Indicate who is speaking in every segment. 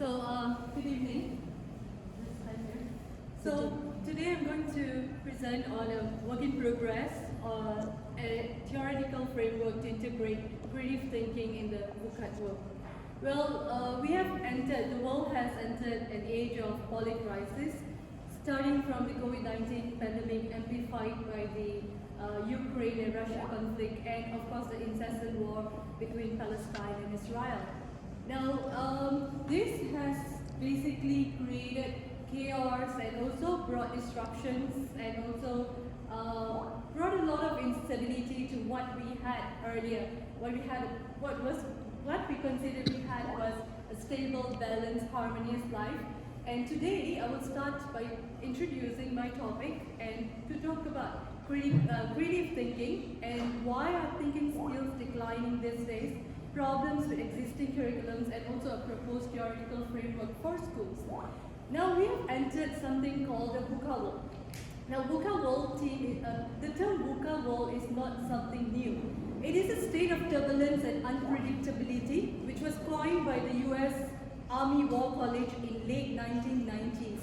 Speaker 1: Good evening. So, today I'm going to present on a work in progress, a theoretical framework to integrate creative thinking in the VUCAD world. The world has entered an age of polycrisis, starting from the COVID-19 pandemic amplified by the Ukraine and Russia conflict, and of course the incessant war between Palestine and Israel. Now, this has basically created chaos and also brought disruptions and also brought a lot of instability to what we had earlier. What we considered we had was a stable, balanced, harmonious life. And today I will start by introducing my topic and to talk about creative thinking and why are thinking skills declining these days, problems with existing curriculums, and also a proposed theoretical framework for schools. Now we have entered something called the VUCA world. Now VUCA world the term VUCA world is not something new. It is a state of turbulence and unpredictability which was coined by the US Army War College in late 1990s.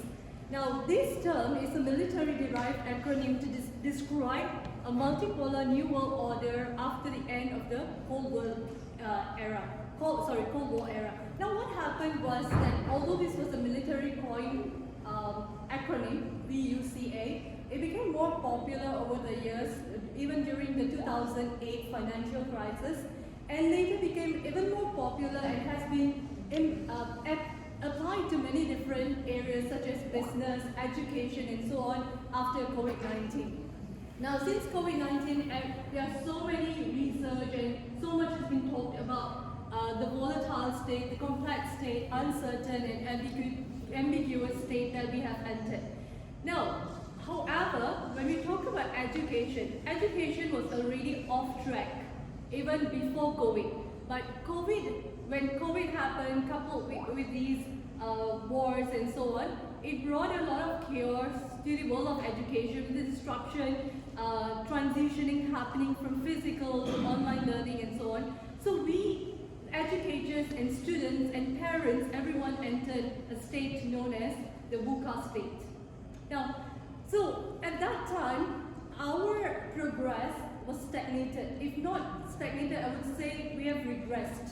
Speaker 1: Now this term is a military-derived acronym to describe a multipolar new world order after the end of the Cold War era. Now what happened was that although this was a military coined acronym, VUCA, it became more popular over the years, even during the 2008 financial crisis, and later became even more popular and has been applied to many different areas such as business, education, and so on after COVID-19. Now, since COVID-19, there are so many research and so much has been talked about the volatile state, the complex state, uncertain and ambiguous state that we have entered. Now, however, when we talk about education, education was already off track even before COVID. But when COVID happened, coupled with these wars and so on, it brought a lot of chaos to the world of education, with the disruption, transitioning happening from physical to online learning and so on. So we, educators and students and parents, everyone entered a state known as the VUCA state. Now, so at that time, our progress was stagnated. If not stagnated, I would say we have regressed.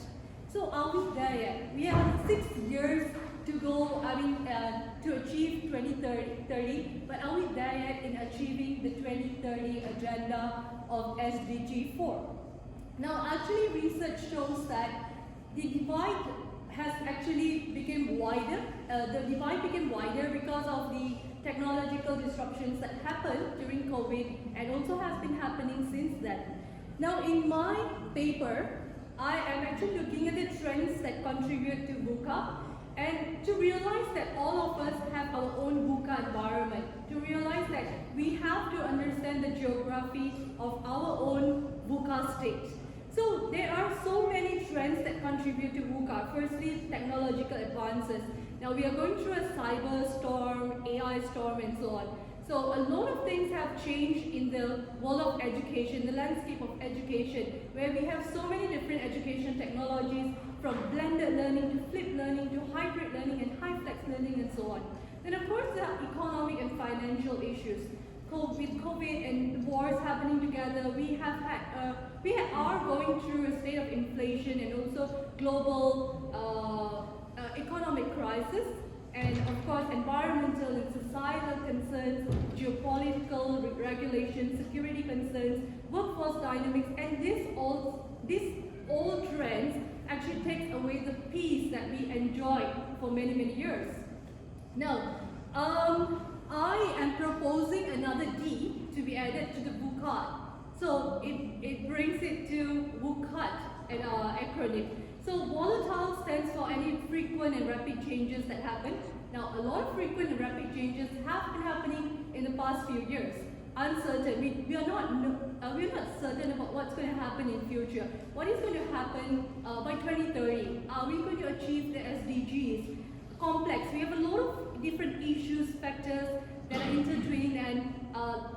Speaker 1: So are we there yet? We have 6 years to go, to achieve 2030, but are we there yet in achieving the 2030 agenda of SDG 4? Now, actually, research shows that the divide has actually become wider. The divide became wider because of the technological disruptions that happened during COVID and also has been happening since then. Now, in my paper, I am actually looking at the trends that contribute to VUCA, and to realize that all of us have our own VUCA environment, to realize that we have to understand the geography of our own VUCA state. So there are so many trends that contribute to VUCA. Firstly, technological advances. Now we are going through a cyber storm, AI storm, and so on. So a lot of things have changed in the world of education, the landscape of education, where we have so many different education technologies, from blended learning to flipped learning to hybrid learning and high flex learning and so on. Then of course there are economic and financial issues. With COVID and wars happening together, we are going through a state of inflation and also global economic crisis, and of course environmental and societal concerns, geopolitical regulations, security concerns, workforce dynamics, and these all trends actually takes away the peace that we enjoyed for many, many years. Now, I am proposing another D to be added to the VUCAD. So it brings it to VUCAD, an acronym. So volatile stands for any frequent and rapid changes that happen. Now, a lot of frequent and rapid changes have been happening in the past few years. Uncertain. We are not certain about what's going to happen in future. What is going to happen by 2030? Are we going to achieve the SDGs? Complex. We have a lot of different issues, factors that are intertwined, and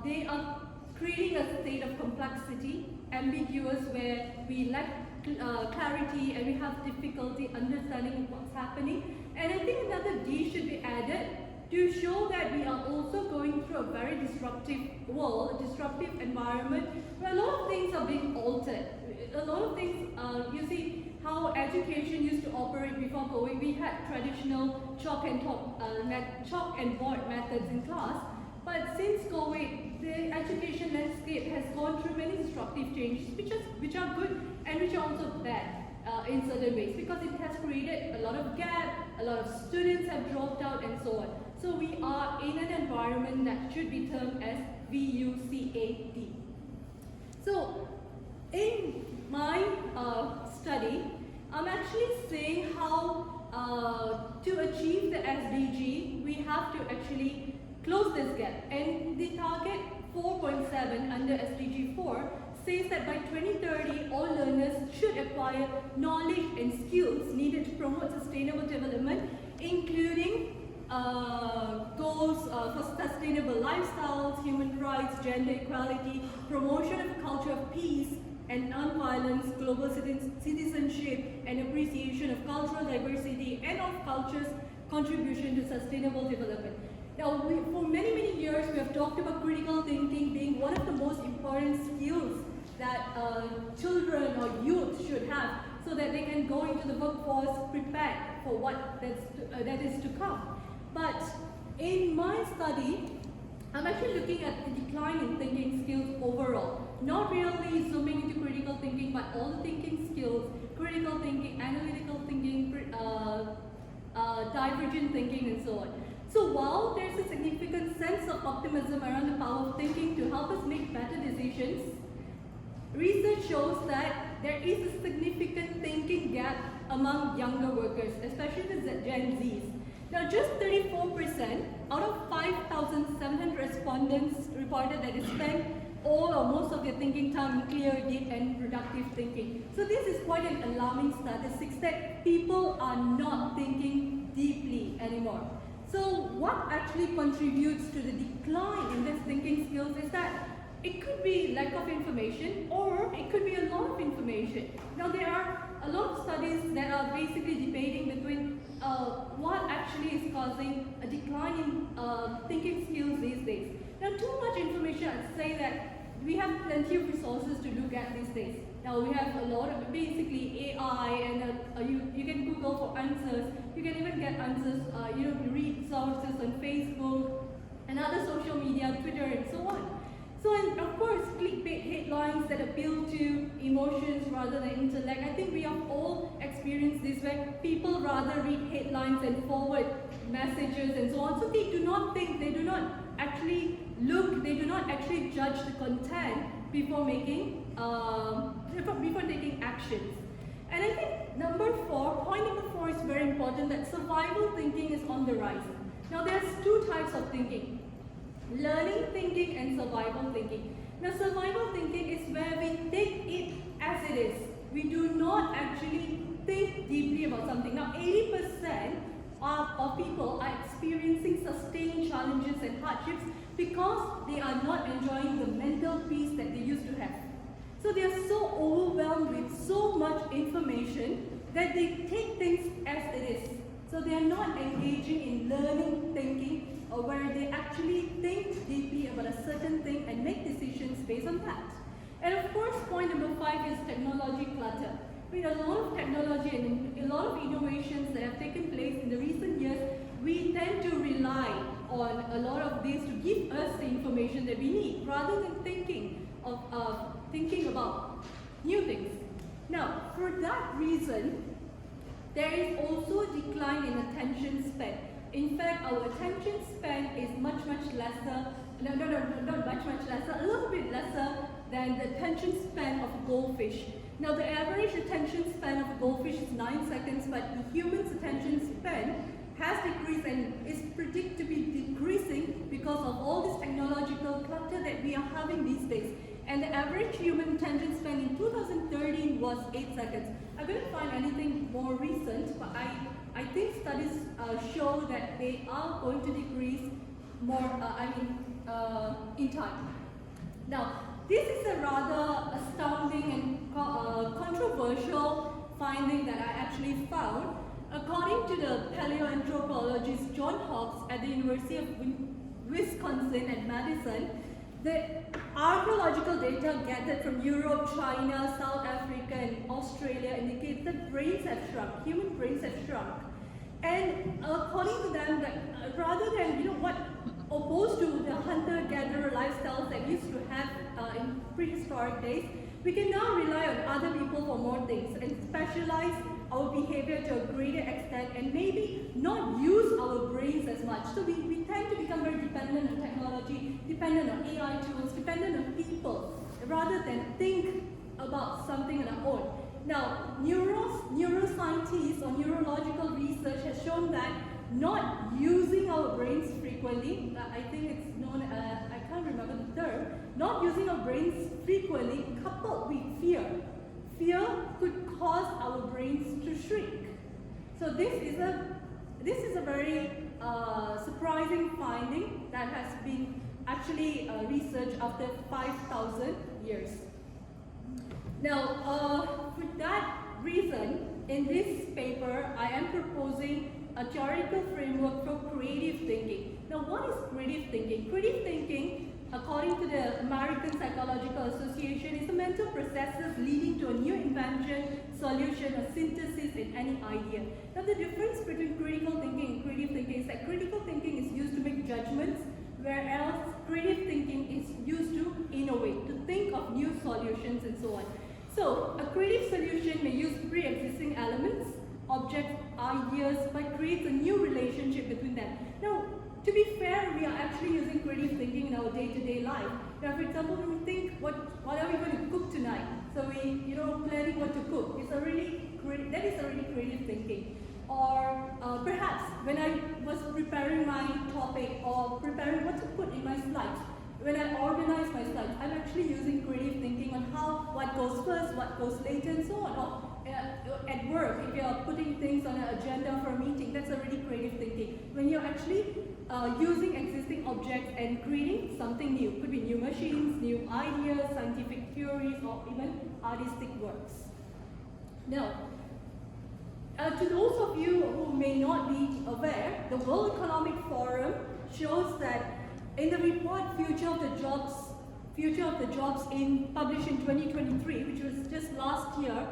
Speaker 1: they are creating a state of complexity, ambiguous, where we lack clarity and we have difficulty understanding what's happening. And I think technology should be added to show that we are also going through a very disruptive world, a disruptive environment, where a lot of things are being altered. A lot of things, you see how education used to operate before COVID. We had traditional chalk and board methods in class, but since COVID, the education landscape has gone through many disruptive changes, which are good and which are also bad. In certain ways, because it has created a lot of gap, a lot of students have dropped out and so on. So we are in an environment that should be termed as VUCAD. So in my study, I'm actually saying how to achieve the SDG, we have to actually close this gap. And the target 4.7 under SDG 4 says that by 2030, all learners should acquire knowledge and skills needed to promote sustainable development, including goals for sustainable lifestyles, human rights, gender equality, promotion of a culture of peace and non-violence, global citizenship, and appreciation of cultural diversity and of culture's contribution to sustainable development. Now, for many, many years, we have talked about critical thinking being one of the most important skills that children or youth should have so that they can go into the workforce prepared for what that is to come. But in my study, I'm actually looking at the decline in thinking skills overall. Not really zooming into critical thinking, but all the thinking skills, critical thinking, analytical thinking, divergent thinking, and so on. So while there's a significant sense of optimism around the power of thinking to help us make better decisions, research shows that there is a significant thinking gap among younger workers, especially the Gen Zs. Now, just 34% out of 5,700 respondents reported that they spend all or most of their thinking time in clear, deep, and productive thinking. So this is quite an alarming statistics that people are not thinking deeply anymore. So what actually contributes to the decline in these thinking skills is that it could be lack of information, or it could be a lot of information. Now, there are a lot of studies that are basically debating between what actually is causing a decline in thinking skills these days. Now, too much information, I'd say that we have plenty of resources to look at these days. Now, we have a lot of basically AI, and you can Google for answers. You can even get answers, read sources on Facebook and other social media, Twitter, and so on. So, and of course, clickbait headlines that appeal to emotions rather than intellect. I think we have all experienced this, where people rather read headlines and forward messages and so on. So they do not think, they do not actually look, they do not actually judge the content before making, before taking actions. And I think point number four is very important, that survival thinking is on the rise. Now, there's two types of thinking: learning thinking and survival thinking. Now, survival thinking is where we take it as it is. We do not actually think deeply about something. Now, 80% of people are experiencing sustained challenges and hardships because they are not enjoying the mental peace that they used to have. So they are so overwhelmed with so much information that they take things as it is. So they are not engaging in learning thinking, or where they actually think deeply about a certain thing and make decisions based on that. And of course, point number 5 is technology clutter. With a lot of technology and a lot of innovations that have taken place in the recent years, we tend to rely on a lot of this to give us the information that we need, rather than thinking about new things. Now, for that reason, there is also a decline in attention span. In fact, our attention span is much lesser, not much lesser, a little bit lesser than the attention span of a goldfish. Now, the average attention span of a goldfish is 9 seconds, but the human's attention span has decreased and is predicted to be decreasing because of all this technological clutter that we are having these days. And the average human attention span in 2013 was 8 seconds. I couldn't find anything more recent, but I think studies show that they are going to decrease more, in time. Now, this is a rather astounding and controversial finding that I actually found. According to the paleoanthropologist John Hopkins at the University of Wisconsin at Madison, the archaeological data gathered from Europe, China, South Africa, and Australia indicates that brains have shrunk, human brains have shrunk. And according to them, that rather than, what opposed to the hunter-gatherer lifestyles that used to have in prehistoric days, we can now rely on other people for more things and specialize our behavior to a greater extent and maybe not use our brains as much. So we tend to become very dependent on technology, dependent on AI tools, dependent on people, rather than think about something on our own. Now, neuroscientists or neurological research has shown that not using our brains frequently, I think it's known, I can't remember the term, not using our brains frequently coupled with fear. Fear could cause our brains to shrink. So this is a very surprising finding that has been actually researched after 5,000 years. Now, for that reason, in this paper, I am proposing a theoretical framework for creative thinking. Now, what is creative thinking? Creative thinking, according to the American Psychological Association, is the mental processes leading to a new invention, solution, or synthesis in any idea. Now, the difference between critical thinking and creative thinking is that critical thinking is used to make judgments, whereas creative thinking is used to innovate, to think of new solutions and so on. So, a creative solution may use pre-existing elements, objects, ideas, but creates a new relationship between them. Now, to be fair, we are actually using creative thinking in our day-to-day life. Now, for example, when we think, what are we going to cook tonight? So we, planning what to cook. That is already creative thinking. Or perhaps when I was preparing my topic or preparing what to put in my slides, when I organize my slides, I'm actually using creative thinking on what goes first, what goes later, and so on. Or at work, if you're putting things on an agenda for a meeting, that's already creative thinking. When you're actually using existing objects and creating something new. Could be new machines, new ideas, scientific theories, or even artistic works. Now, to those of you who may not be aware, the World Economic Forum shows that in the report Future of the Jobs published in 2023, which was just last year,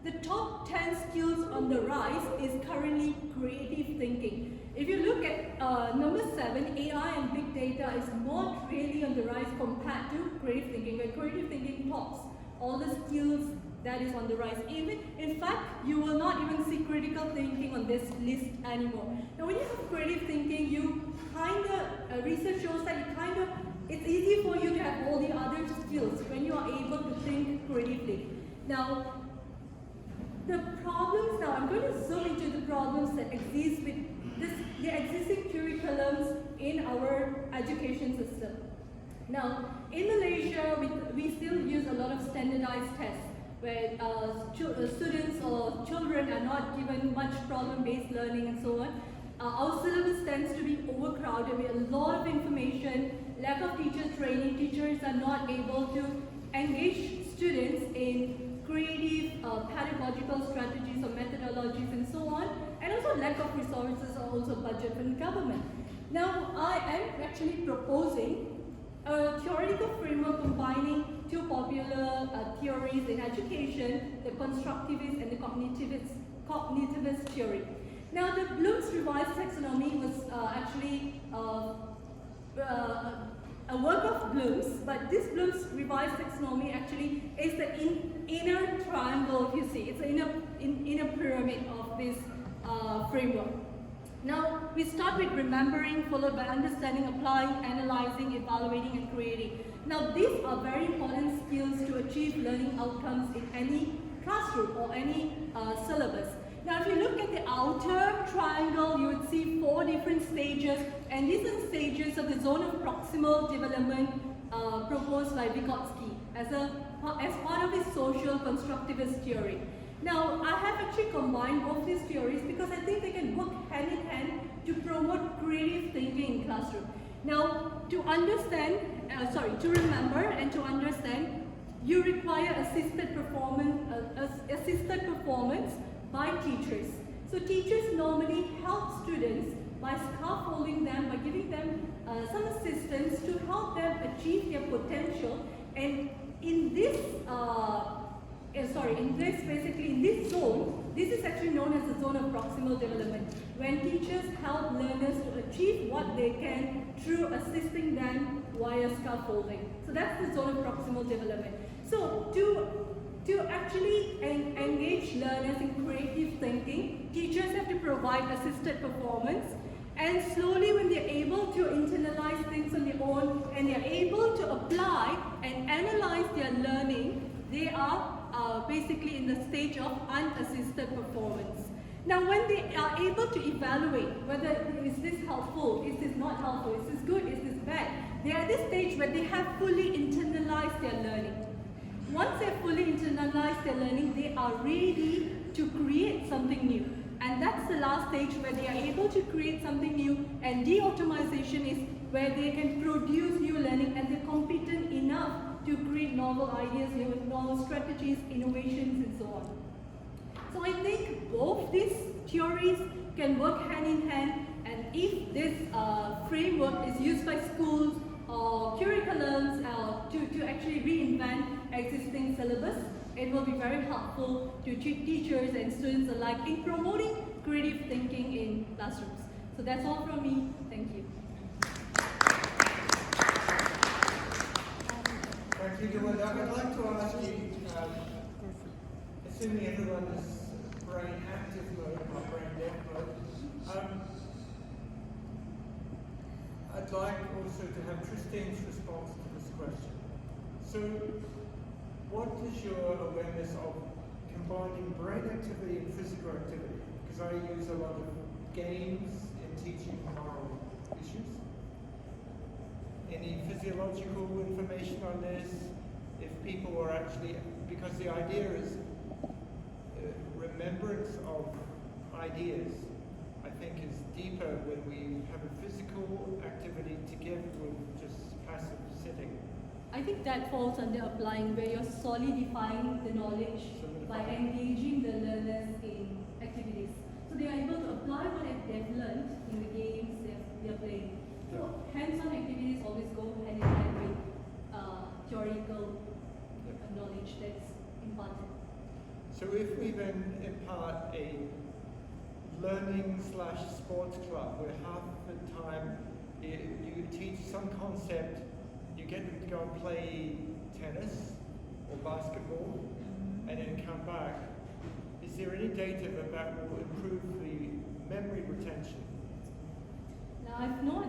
Speaker 1: the top 10 skills on the rise is currently creative thinking. If you look at number 7, AI and big data is not really on the rise compared to creative thinking, where creative thinking tops all the skills that is on the rise. In fact, you will not even see critical thinking on this list anymore. Now, when you have creative thinking, research shows that it's easy for you to have all the other skills when you are able to think creatively. Now, I'm going to zoom into the problems that exist with the existing curriculums in our education system. Now, in Malaysia, we still use a lot of standardized tests, where students or children are not given much problem-based learning and so on. Our syllabus tends to be overcrowded with a lot of information, lack of teacher training. Teachers are not able to engage students in creative pedagogical strategies or methodologies and so on, and also lack of resources or also budget from the government. Now, I am actually proposing a theoretical framework combining two popular theories in education, the constructivist and the cognitivist theory. Now, the Bloom's revised taxonomy was actually a work of Bloom's, but this Bloom's revised taxonomy actually is the inner triangle, if you see. It's the inner pyramid of this framework. Now, we start with remembering, followed by understanding, applying, analyzing, evaluating, and creating. Now, these are very important skills to achieve learning outcomes in any classroom or any syllabus. Now, if you look at the outer triangle, you would see 4 different stages, and these are stages of the zone of proximal development proposed by Vygotsky as part of his social constructivist theory. Now, I have actually combined both these theories because I think they can work hand in hand to promote creative thinking in classroom. Now, to remember and to understand, you require assisted performance by teachers. So teachers normally help students by scaffolding them, by giving them some assistance to help them achieve their potential. And in this, in this zone, this is actually known as the zone of proximal development, when teachers help learners to achieve what they can through assisting them via scaffolding. So that's the zone of proximal development. So to actually engage learners in creative thinking, teachers have to provide assisted performance, and slowly when they're able to internalize things on their own and they're able to apply and analyze their learning, they are basically in the stage of unassisted performance. Now when they are able to evaluate whether is this helpful, is this not helpful, is this good, is this bad, they are at this stage where they have fully internalized their learning. Once they have fully internalized their learning, they are ready to create something new. And that's the last stage where they are able to create something new, and de-optimization is where they can produce new learning and they're competent enough to create novel ideas, novel strategies, innovations, and so on. So I think both these theories can work hand in hand, and if this framework is used by schools or curriculums to actually reinvent existing syllabus, it will be very helpful to teachers and students alike in promoting creative thinking in classrooms. So that's all from me. Thank you.
Speaker 2: Thank you, Dalwinder. I'd like to ask you, assuming everyone is brain active mode, not brain dead mode, I'd like also to have Christine's response to this question. So, what is your awareness of combining brain activity and physical activity? Because I use a lot of games in teaching moral issues. Any physiological information on this? If people are actually, because the idea is remembrance of ideas, I think is deeper when we have a physical activity together with just passive sitting.
Speaker 1: I think that falls under applying, where you're solidifying the knowledge by engaging the learners in activities. So they are able to apply what they've learned in the games they're playing. So hands-on activities always go hand in hand with theoretical knowledge that's imparted.
Speaker 2: So if we then impart a learning/sports club where half the time you teach some concept, you get them to go and play tennis or basketball and then come back, is there any data that will improve the memory retention?
Speaker 1: Now I've not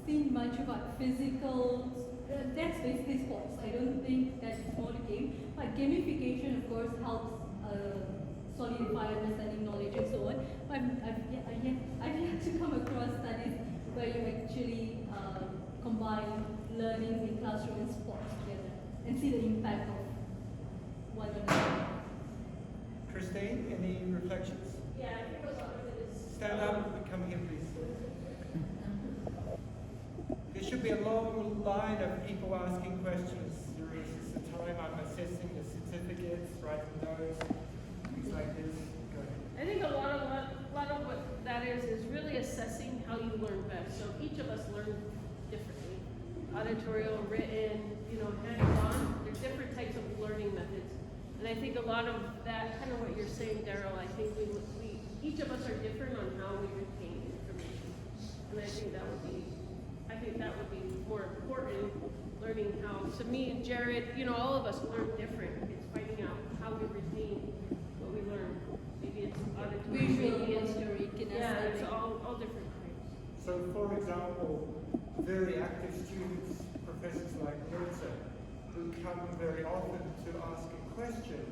Speaker 1: seen much about physical, that's basically sports. I don't think that's more a game, but gamification of course helps solidify understanding knowledge and so on. But I've yet to come across studies where you actually combine learning in classroom and sports together and see the impact of one on another.
Speaker 2: Christine, any reflections?
Speaker 3: Yeah, I think a lot of it is...
Speaker 2: Stand up and come here, please. There should be a long line of people asking questions. There is the time I'm assessing the certificates, writing notes, things like this. Go ahead.
Speaker 3: I think a lot of what that is really assessing how you learn best. So each of us learn differently. Auditorial, written, hands-on. There's different types of learning methods. And I think a lot of that, kind of what you're saying, Daryl, I think we each of us are different on how we retain information. And I think that would be more important, learning how. So me and Jared, all of us learn different. It's finding out how we retain what we learn. Maybe it's auditory, maybe it's it's all different kinds.
Speaker 2: So, for example, very active students, professors like Mirza, who come very often to ask a question,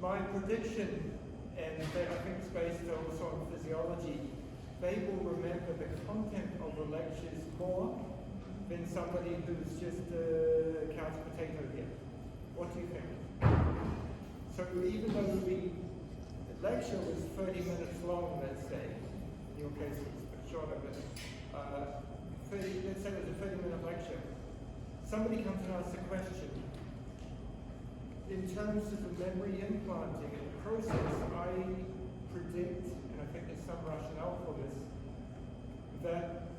Speaker 2: my prediction, and that I think is based also on physiology, they will remember the content of the lectures more than somebody who's just a couch potato here. What do you think? So even though the lecture was 30 minutes long, let's say, in your case it's a bit shorter, but let's say it was a 30-minute lecture, somebody comes and asks a question. In terms of the memory implanting and the process, I predict, and I think there's some rationale for this,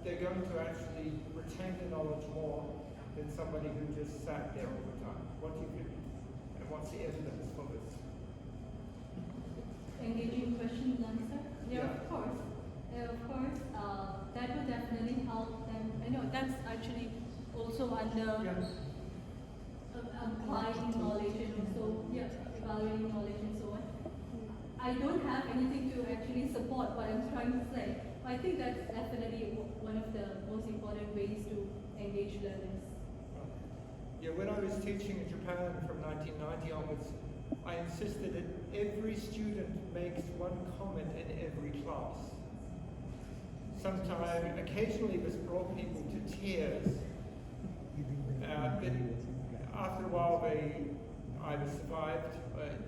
Speaker 2: they're going to actually retain the knowledge more than somebody who just sat there all the time. What do you think? And what's the evidence for this?
Speaker 1: Engaging question and answer?
Speaker 2: Yeah.
Speaker 1: Of course. Of course, that would definitely help them. I know that's actually also under applying knowledge and also evaluating knowledge and so on. I don't have anything to actually support what I'm trying to say. I think that's definitely one of the most important ways to engage learners.
Speaker 2: Yeah, when I was teaching in Japan from 1990 onwards, I insisted that every student makes one comment in every class. Sometimes, occasionally this brought people to tears, but after a while they either survived,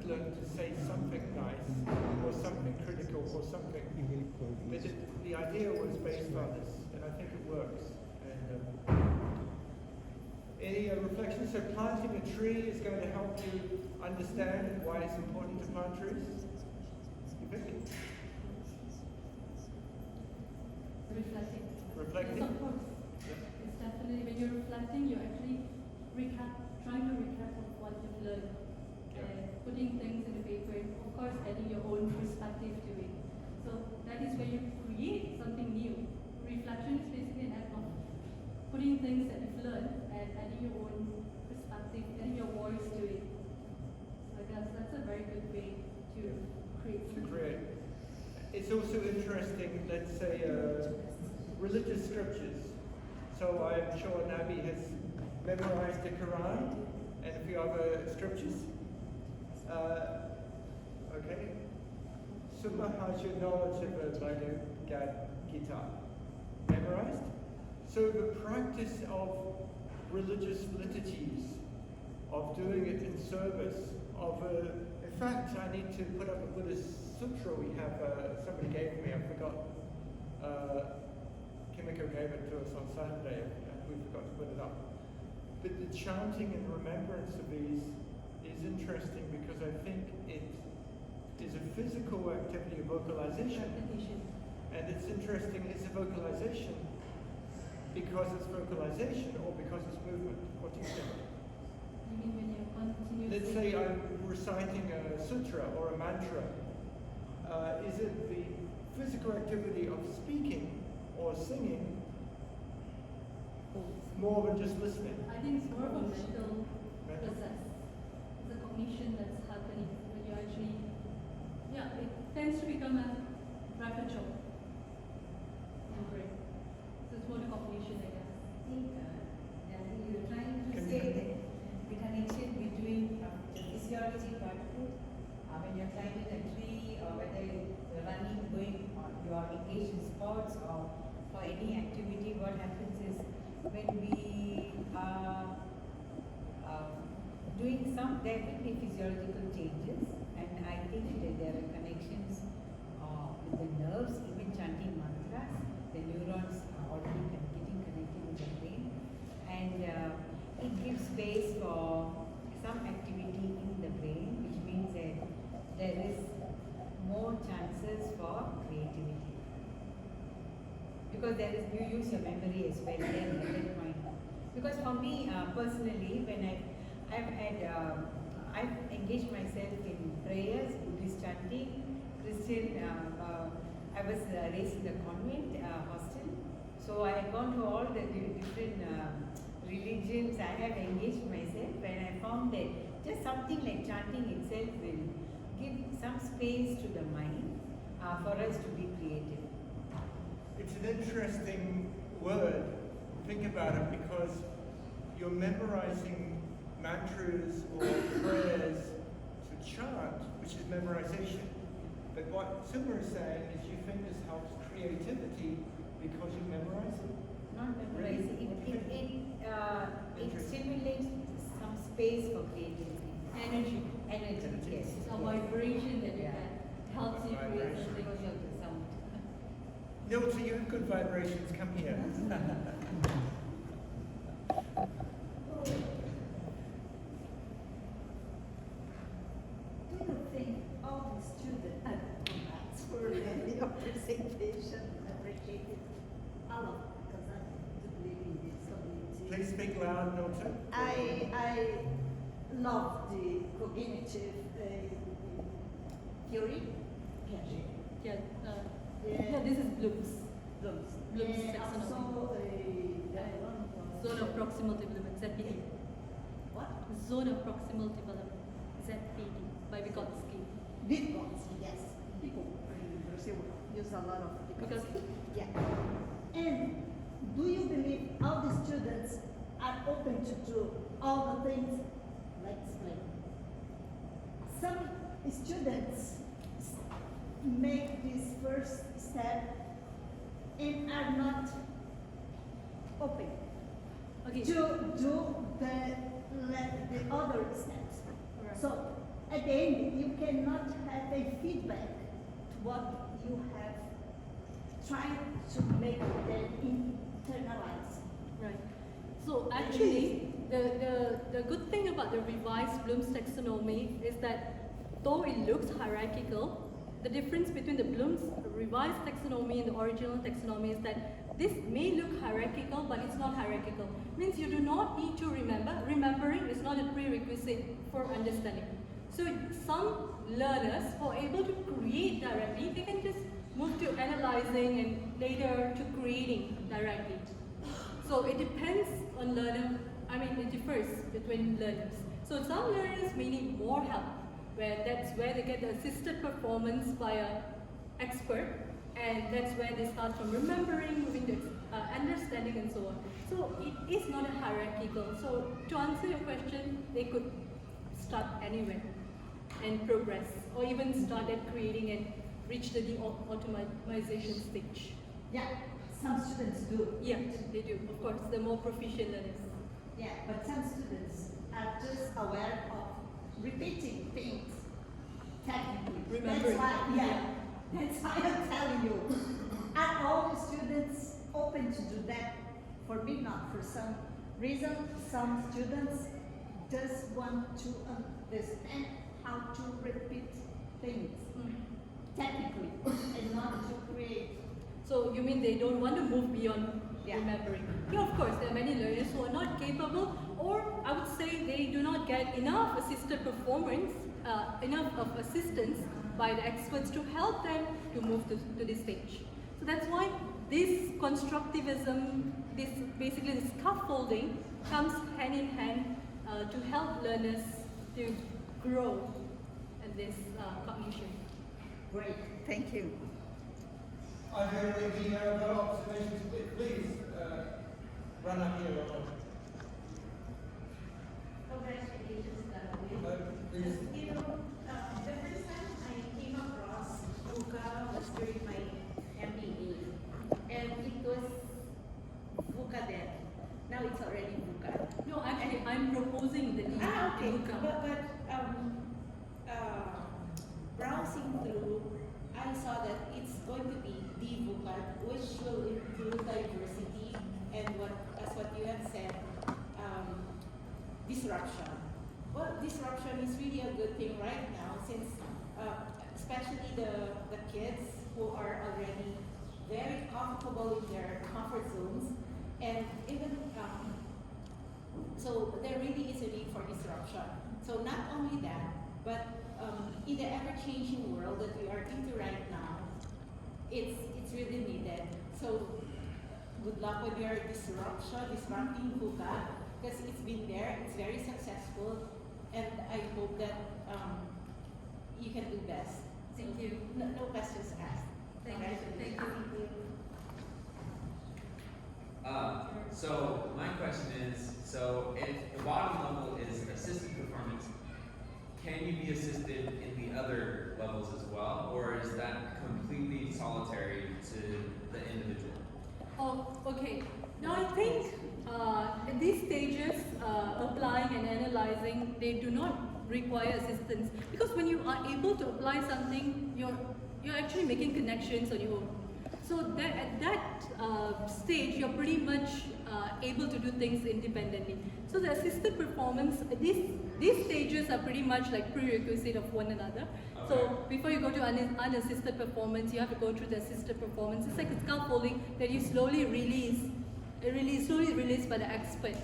Speaker 2: learned to say something nice, or something critical, or something. But the idea was based on this, and I think it works. And, any reflections? So planting a tree is going to help you understand why it's important to plant trees? You think?
Speaker 1: Reflecting.
Speaker 2: Reflecting?
Speaker 1: Yes, of course.
Speaker 2: Yeah.
Speaker 1: It's definitely, when you're reflecting, you're actually trying to recap of what you've learned. And putting things in the paper, and of course adding your own perspective to it. So that is where you create something new. Reflection is basically an act of putting things that you've learned and adding your own perspective, adding your voice to it. So I guess that's a very good way to create
Speaker 2: To
Speaker 1: something.
Speaker 2: create. It's also interesting, let's say, religious scriptures. So I'm sure Nabi has memorized the Quran and a few other scriptures. Okay. Summa has your knowledge of the VUCAD Gita memorized. So the practice of religious liturgies, of doing it in service, in fact, I need to put up a Buddhist sutra we have, somebody gave me, I forgot. Kimiko gave it to us on Saturday, and we forgot to put it up. But the chanting and remembrance of these is interesting because I think it is a physical activity of vocalization. And it's interesting, it's a vocalization because it's vocalization or because it's movement. What do you think?
Speaker 1: You mean when you're continuously...
Speaker 2: Let's say I'm reciting a sutra or a mantra. Is it the physical activity of speaking or singing more than just listening?
Speaker 1: I think it's more of a mental process. It's a cognition that's happening when you actually, it tends to become a repertoire in your brain. So it's more the cognition, I guess.
Speaker 4: I think you're trying to say that the connection between the physiology part of it, when you're climbing a tree or whether you're running, going on, you are engaged in sports or for any activity, what happens is when we are doing there will be physiological changes, and I think that there are connections with the nerves, even chanting mantras, the neurons are already getting connected with the brain, and it gives space for some activity in the brain, which means that there is more chances for creativity. Because you use your memory as well then at that point. Because for me personally, when I've engaged myself in prayers, Buddhist chanting, Christian. I was raised in a convent hostel, so I had gone to all the different religions. I have engaged myself, and I found that just something like chanting itself will give some space to the mind for us to be creative.
Speaker 2: It's an interesting word. Think about it, because you're memorizing mantras or prayers to chant, which is memorization. But what Summa is saying is you think this helps creativity because you memorize it?
Speaker 4: Not memorizing, it stimulates some space for creativity.
Speaker 1: Energy.
Speaker 4: Energy, yes.
Speaker 1: It's a vibration that you
Speaker 4: Yeah.
Speaker 1: get. Helps you create something.
Speaker 4: Because of the sound.
Speaker 2: Nilta, you have good vibrations. Come here.
Speaker 5: Do you think all the students for your presentation appreciated all of
Speaker 2: speak loud, Milton?
Speaker 5: I love the cognitive theory.
Speaker 1: Yeah,
Speaker 5: Yeah.
Speaker 1: this is Bloom's.
Speaker 5: Bloom's.
Speaker 1: Bloom's
Speaker 5: And
Speaker 1: taxonomy.
Speaker 5: also the other one was
Speaker 1: Zone of proximal development, ZPD.
Speaker 5: what?
Speaker 1: Zone of proximal development, ZPD, by Vygotsky.
Speaker 5: Vygotsky, yes. People in Brazil use a lot of Vygotsky. Yeah. And do you believe all the students are open to do all the things? Let's explain. Some students make this first step and are not open
Speaker 1: Okay.
Speaker 5: to do the other steps.
Speaker 1: Right.
Speaker 5: So at the end, you cannot have a feedback to what you have tried to make them internalize.
Speaker 1: Right. So actually, the good thing about the revised Bloom's taxonomy is that though it looks hierarchical, the difference between the Bloom's revised taxonomy and the original taxonomy is that this may look hierarchical, but it's not hierarchical. Means you do not need to remember. Remembering is not a prerequisite for understanding. So some learners who are able to create directly, they can just move to analyzing and later to creating directly. So it depends on learner, it differs between learners. So some learners may need more help, that's where they get the assisted performance by an expert, and that's where they start from remembering, moving to understanding and so on. So it is not a hierarchical. So to answer your question, they could start anywhere and progress, or even start at creating and reach the automation stage.
Speaker 5: Yeah, some students do.
Speaker 1: Yeah, they do. Of course, the more proficient learners.
Speaker 5: Yeah, but some students are just aware of repeating things technically.
Speaker 1: Remembering.
Speaker 5: That's why I'm telling you. Are all the students open to do that? For me, not. For some reason, some students just want to understand how to repeat things technically and not to create.
Speaker 1: So you mean they don't want to move beyond
Speaker 5: Yeah.
Speaker 1: remembering? Yeah, of course, there are many learners who are not capable, or I would say they do not get enough assisted performance, enough of assistance by the experts to help them to move to this stage. So that's why this constructivism, basically this scaffolding, comes hand in hand to help learners to grow in this cognition.
Speaker 5: Great, thank you.
Speaker 2: I've already got observations. Please run up here.
Speaker 6: Congratulations, Dalwinder.
Speaker 2: Please.
Speaker 6: You know, the first time I came across VUCA was during my MBA, and it was VUCAD. Now it's already VUCAD.
Speaker 1: No, actually, I'm proposing the name.
Speaker 6: Okay.
Speaker 1: VUCA.
Speaker 6: But browsing through, I saw that it's going to be the VUCAD, which will include diversity and as what you have said, disruption. Well, disruption is really a good thing right now, since especially the kids who are already very comfortable in their comfort zones, and even so there really is a need for disruption. So not only that, but in the ever-changing world that we are into right now, it's really needed. So good luck with your disrupting VUCA, because it's been there, it's very successful, and I hope that you can do best.
Speaker 1: Thank you.
Speaker 6: No questions asked.
Speaker 1: Thank you. Thank you.
Speaker 7: So my question is, so if the bottom level is assisted performance, can you be assisted in the other levels as well, or is that completely solitary to the individual?
Speaker 1: Oh, okay. Now I think in these stages, applying and analyzing, they do not require assistance, because when you are able to apply something, you're actually making connections on your own. So that at that stage, you're pretty much able to do things independently. So the assisted performance, these stages are pretty much like prerequisite of one another.
Speaker 7: Okay.
Speaker 1: So before you go to unassisted performance, you have to go through the assisted performance. It's like a scaffolding that you slowly release. Slowly released by the expert.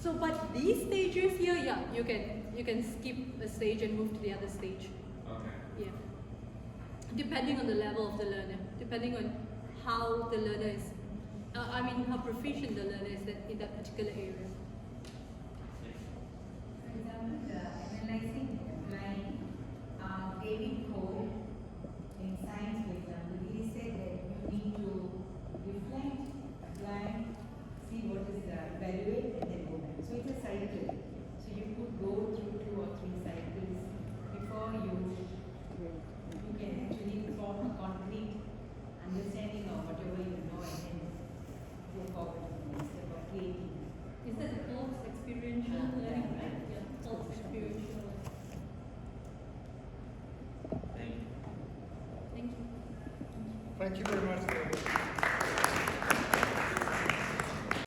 Speaker 1: So, but these stages here, yeah, you can skip a stage and move to the other stage.
Speaker 7: Okay.
Speaker 1: Yeah. Depending on the level of the learner, depending on how the learner is, how proficient the learner is in that particular area.
Speaker 4: For example, analyzing, applying, David Kaur in science, for example, he said that you need to reflect, apply, see what is evaluate, and then go back. So it's a cycle. So you could go through 2 or 3 cycles before you can actually form a concrete understanding of whatever you know and then go forward to the next step of creating.
Speaker 1: Is that false experiential learning?
Speaker 4: Yeah, right.
Speaker 1: Yeah, false experiential.
Speaker 7: Thank you.
Speaker 1: Thank you.
Speaker 2: Thank you very much.